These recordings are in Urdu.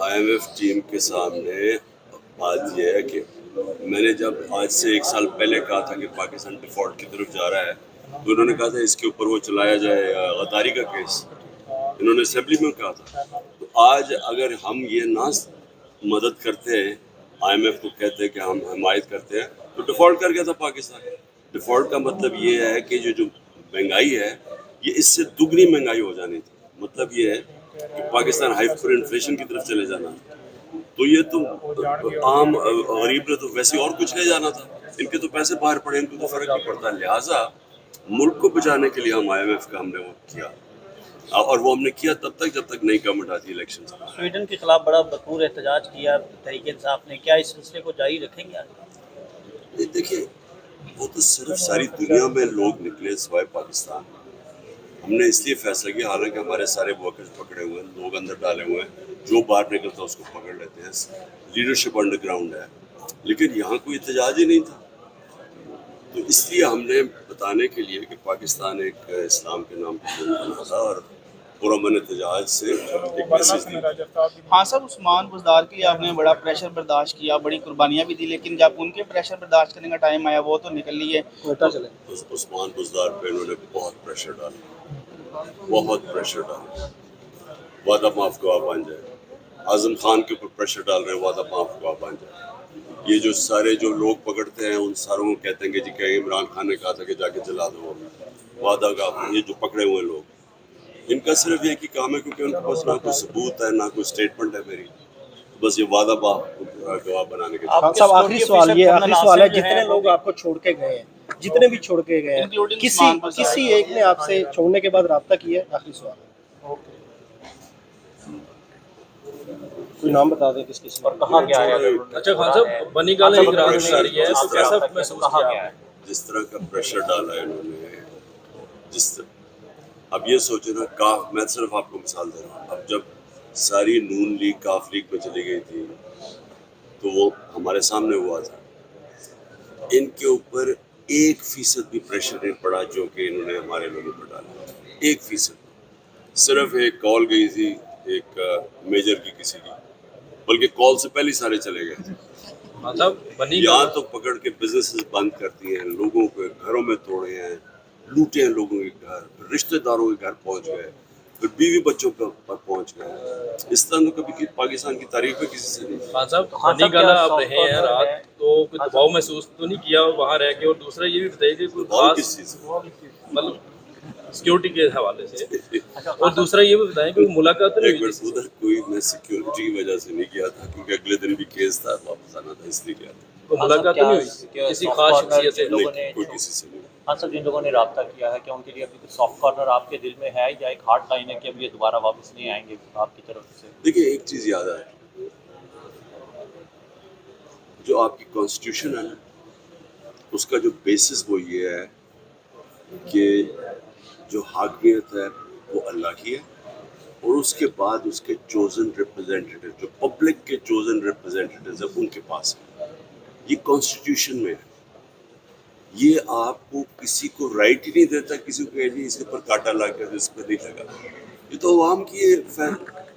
IMF ٹیم کے سامنے بات یہ ہے کہ میں نے جب آج سے 1 سال پہلے کہا تھا کہ پاکستان ڈیفالٹ کی طرف جا رہا ہے تو انہوں نے کہا تھا اس کے اوپر وہ چلایا جائے غداری کا کیس، انہوں نے اسمبلی میں کہا تھا۔ تو آج اگر ہم یہ نہ مدد کرتے ہیں، IMF کو کہتے ہیں کہ ہم حمایت کرتے ہیں، تو ڈیفالٹ کر گیا تھا پاکستان۔ ڈیفالٹ کا مطلب یہ ہے کہ جو مہنگائی ہے یہ اس سے دگنی مہنگائی ہو جانی تھی، مطلب یہ ہے کہ پاکستان ہائپر انفلیشن کی طرف چلے جانا تھا۔ تو یہ تو عام غریب نے تو ویسے اور کچھ لے جانا تھا، ان کے تو پیسے باہر پڑے، ان کو تو فرق نہیں پڑتا۔ لہٰذا ملک کو بچانے کے لیے ہم IMF کا ہم نے وہ کیا، اور وہ ہم نے کیا تب تک جب تک نئی گورنمنٹ آتی الیکشن سے۔ سویڈن کے خلاف بڑا بھرپور احتجاج کیا تحریک انصاف نے، کیا اس سلسلے کو جاری رکھیں گے آگے؟ دیکھیے وہ تو صرف ساری دنیا میں لوگ نکلے سوائے پاکستان۔ ہم نے اس لیے فیصلہ کیا، حالانکہ ہمارے سارے ورکرز پکڑے ہوئے ہیں، لوگ اندر ڈالے ہوئے ہیں، جو باہر نکلتا اس کو پکڑ لیتے ہیں، لیڈرشپ انڈر گراؤنڈ ہے، لیکن یہاں کوئی احتجاج ہی نہیں تھا۔ تو اس لیے ہم نے بتانے کے لیے کہ پاکستان ایک اسلام کے نام پر بنا تھا اور پرامن احتجاج سے ایک میسج دی۔ ہاں سر، عثمان بزدار کے لیے آپ نے بڑا پریشر برداشت کیا، بڑی قربانیاں بھی دی، لیکن جب ان کے پریشر برداشت کرنے کا ٹائم آیا وہ تو نکل لیے۔ عثمان بزدار پہ انہوں نے بہت پریشر ڈالا، بہت پریشر ڈالا، وعدہ معاف گواہ بن جائے۔ اعظم خان کے اوپر پریشر ڈال رہے ہیں، وعدہ معاف گواہ بن جائے۔ یہ جو سارے جو لوگ پکڑتے ہیں ان ساروں کو کہتے ہیں کہ جی کہ عمران خان نے کہا تھا کہ جا کے جلا دو، وعدہ کا۔ یہ جو پکڑے ہوئے لوگ، ان کا صرف ایک ہی کام ہے، کیونکہ ان کے پاس نہ کوئی ثبوت ہے نہ کوئی اسٹیٹمنٹ ہے میری، بس یہ وعدہ گواہ بنانے کے۔ صاحب آخری سوال ہے، جتنے لوگ آپ کو چھوڑ کے گئے ہیں، جتنے بھی چھوڑ کے گئے ہیں، کسی ایک نے آپ سے چھوڑنے کے بعد رابطہ کیا ہے؟ آخری سوال ہے، کوئی نام بتا دیں کس کسی اور کہا کیا ہے؟ اچھا خان صاحب، بنی گالہ ایک رات میں آ رہی ہے تو کیسا محسوس کیا؟ جس طرح کا پریشر ڈالا ہے انہوں نے، اب یہ سوچے نا، کاف، میں صرف آپ کو مثال دے رہا ہوں، اب جب ساری نون لیگ کاف لیگ میں چلی گئی تھی تو وہ ہمارے سامنے ہوا تھا، ان کے اوپر 1% بھی پریشر نہیں پڑا جو کہ انہوں نے ہمارے لوگوں پر ڈالا، 1%۔ صرف ایک کال گئی تھی ایک میجر کی کسی کی، بلکہ کال سے پہلے سارے چلے گئے تھے۔ مطلب بنی یہاں تو پکڑ کے بزنسز بند کرتی ہیں، لوگوں کے گھروں میں توڑے ہیں، لوٹے ہیں لوگوں کے گھر، پھر رشتہ داروں کے گھر پہنچ گئے، پھر بیوی بچوں پر پہنچ گئے۔ اس طرح تو کبھی پاکستان کی تاریخ میں کسی سے نہیں۔ خان صاحب بنی گالہ آپ رہے ہیں رات، تو کوئی دباؤ محسوس تو نہیں کیا وہاں رہ کے؟ اور دوسرا یہ بھی بتائیے کہ کوئی اور خاص کس چیز سے؟ مطلب سیکیورٹی کے حوالے سے، اور دوسرا یہ بھی بتائیں کہ ملاقات نہیں ایک ہوئی منٹ، ادھر کوئی میں سیکیورٹی کی وجہ سے نہیں گیا تھا، کیونکہ اگلے دن بھی کیس تھا، واپس آنا تھا، اس لیے گیا تھا۔ تو ملاقات نہیں ہوئی کسی خاص شخصیت سے؟ نہیں، کوئی کسی سے نہیں۔ ہاں سر، جن لوگوں نے رابطہ کیا ہے، کیا ان کے لیے ابھی کوئی سافٹ کارنر آپ کے دل میں ہے یا ایک ہارڈ لائن ہے کہ اب یہ دوبارہ واپس نہیں آئیں گے آپ کی طرف سے؟ دیکھیے ایک چیز یاد آئے، جو آپ کی کانسٹیٹیوشن ہے نا، اس کا جو بیسس وہ یہ ہے کہ جو حاکمیت ہے وہ اللہ کی ہے، اور اس کے بعد اس کے چوزن ریپرزینٹیٹیو، جو پبلک کے چوزن ریپرزینٹیٹیوز ہیں، ان کے پاس ہے۔ یہ کانسٹیٹیوشن میں ہے، یہ آپ کو کسی کو رائٹ ہی نہیں دیتا کسی کو کہ جی اس کے اوپر کاٹا لا کر اس پہ نہیں لگا۔ یہ تو عوام کی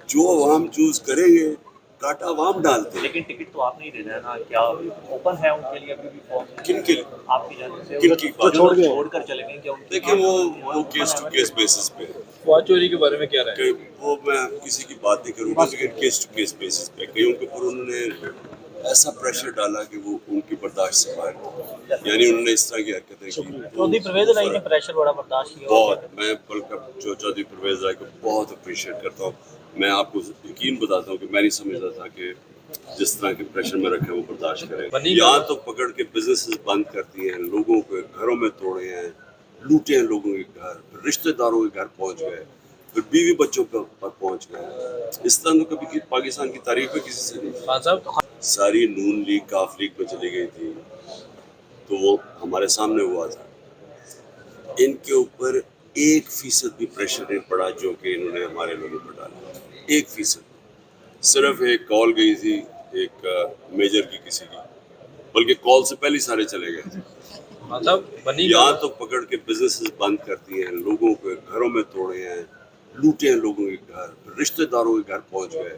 جو عوام چوز کریں گے، کاٹا عوام ڈالتے ہیں۔ لیکن ٹکٹ تو آپ نہیں دے رہے نا، کیا اوپن ہے ان کے لیے ابھی بھی فارم؟ کن کے لیے؟ آپ کی جانب سے کن کی بات؟ چھوڑ کر چلے گئے کیا ان کی؟ دیکھیں وہ کیس ٹو کیس بیسس پہ ہے، فوج چوری کے بارے میں کیا رہا ہے؟ کہ وہ میں کسی کی بات نہیں کروں گا، لیکن کیس ٹو کیس بیسس پہ کئیوں کے اوپر انہوں نے ایسا پریشر ڈالا کہ وہ ان کی برداشت سے باہر تھا، یعنی انہوں نے اس طرح کی حرکتیں کی۔ چودھری پرویز الہی نے پریشر بڑا برداشت کیا؟ بہت، میں بلکہ چودھری پرویز الہی کو بہت اپریشیٹ کرتا ہوں۔ میں آپ کو یقین بتاتا ہوں کہ میں نہیں سمجھتا تھا کہ جس طرح کے پریشر میں رکھے وہ برداشت کریں۔ یہاں تو پکڑ کے بزنسز بند کرتی ہیں، لوگوں کے گھروں میں توڑے ہیں، لوٹے ہیں لوگوں کے گھر، پھر رشتہ داروں کے گھر پہنچ گئے، پھر بیوی بچوں پر پہنچ گئے۔ اس طرح تو کبھی پاکستان کی تاریخ میں کسی سے نہیں۔ خان صاحب ساری نون لیگ کاف لیگ میں چلی گئی تھی تو وہ ہمارے سامنے ہوا تھا، ان کے اوپر 1% بھی پریشر نہیں پڑا جو کہ انہوں نے ہمارے لوگوں پر ڈالا، 1%۔ صرف ایک کال گئی تھی ایک میجر کی کسی کی، بلکہ کال سے پہلے سارے چلے گئے تھے۔ مطلب بنی یہاں گالہ تو پکڑ کے بزنسز بند کرتی ہیں، لوگوں کے گھروں میں توڑے ہیں، لوٹے ہیں لوگوں کے گھر، پھر رشتہ داروں کے گھر پہنچ گئے،